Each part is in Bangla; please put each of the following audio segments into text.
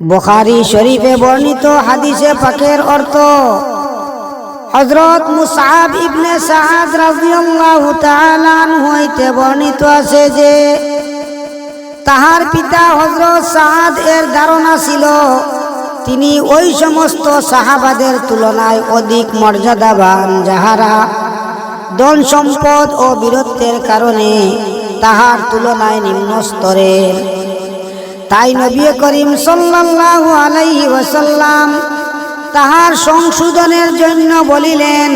বুখারী শরীফে বর্ণিত হাদিসে পাকের অর্থ হযরত মুসআব ইবনে সাআদ রাদিয়াল্লাহু তাআলা আনহু হইতে বর্ণিত আছে যে তাহার পিতা হযরত সাআদ এর ধারণা ছিল তিনি ওই সমস্ত সাহাবাদের তুলনায় অধিক মর্যাদাবান যাহারা ধন সম্পদ ও বীরত্বের কারণে তাহার তুলনায় নিম্ন স্তরের। তাই নবী করিম সাল্লাল্লাহু আলাইহি ওয়াসাল্লাম তাহার সংশোধনের জন্য বলিলেন,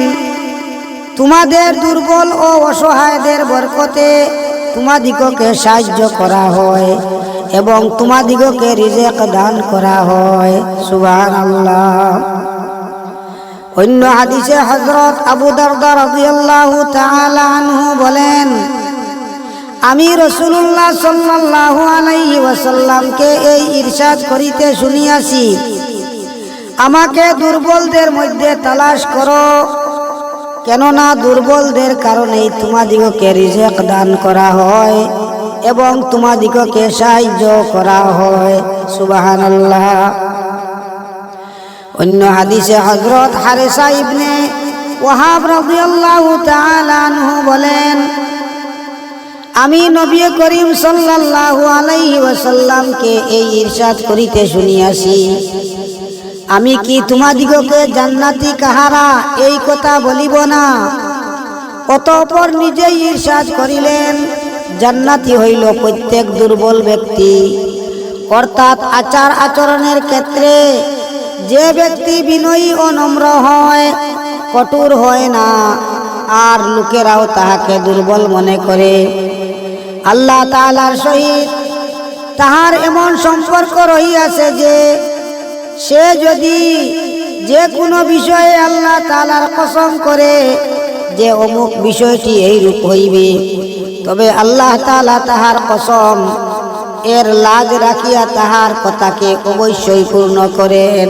তোমাদের দুর্বল ও অসহায়দের বরকতে তোমাদিগকে সাহায্য করা হয় এবং তোমাদিগকে রিজক দান করা হয়। সুবহানাল্লাহ। অন্য হাদিসে হযরত আবু দারদা রাদিয়াল্লাহু তাআলা আনহু বলেন, আমি রাসূলুল্লাহ সাল্লাল্লাহু আলাইহি ওয়াসাল্লামকে এই ইরশাদ করিতে শুনিয়াছি, আমাকে দুর্বলদের মধ্যে তালাশ করো, কেননা দুর্বলদের কারণেই তোমাদিগকে রিজক দান করা হয় এবং তোমাদিগকে সাহায্য করা হয়। সুবহানাল্লাহ। অন্য হাদিসে হযরত হারেসা ইবনে ওয়াহাব রাদিয়াল্লাহু তাআলা আনহু বলেন, আমি নবী করিম সাল্লাল্লাহু আলাইহি ওয়াসাল্লামকে এই ইরশাদ করিতে শুনিয়াছি, আমি কি তোমাদিগকে জান্নাতি কাহারা এই কথা বলিব না? অতঃপর নিজেই ইরশাদ করিলেন, জান্নাতি হইল প্রত্যেক দুর্বল ব্যক্তি, অর্থাৎ আচার আচরণের ক্ষেত্রে যে ব্যক্তি বিনয়ী ও নম্র হয়, কঠোর হয় না, আর লোকেরাও তাহাকে দুর্বল মনে করে। আল্লাহ তাআলার সহিত তাহার এমন সম্পর্ক রহিয়াছে যে সে যদি যে কোনো বিষয়ে আল্লাহ তাআলার কসম করে যে অমুক বিষয়টি এইরূপ হইবে, তবে আল্লাহ তাআলা তাহার কসম এর লাজ রাখিয়া তাহার কথাকে অবশ্যই পূর্ণ করেন।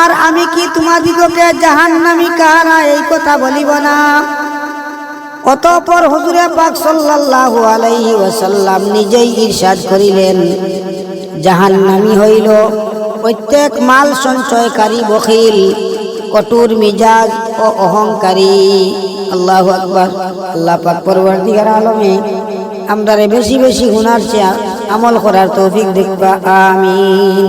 আর আমি কি তোমাদিগকে জাহান্নামী কাহারা এই কথা বলিব না? অতঃপর হুজুরে পাক সাল্লাল্লাহু আলাইহি ওয়াসাল্লাম নিজেই ইরশাদ করিলেন, জাহান্নামী হইল প্রত্যেক মাল সঞ্চয়কারী বখিল, কঠোর মিজাজ ও অহংকারী। আল্লাহু আকবার। আল্লাহ পাক পরওয়ারদিগার আলমে আমরারে বেশি বেশি গুনার চেয়ে আমল করার তৌফিক দিবা। আমিন।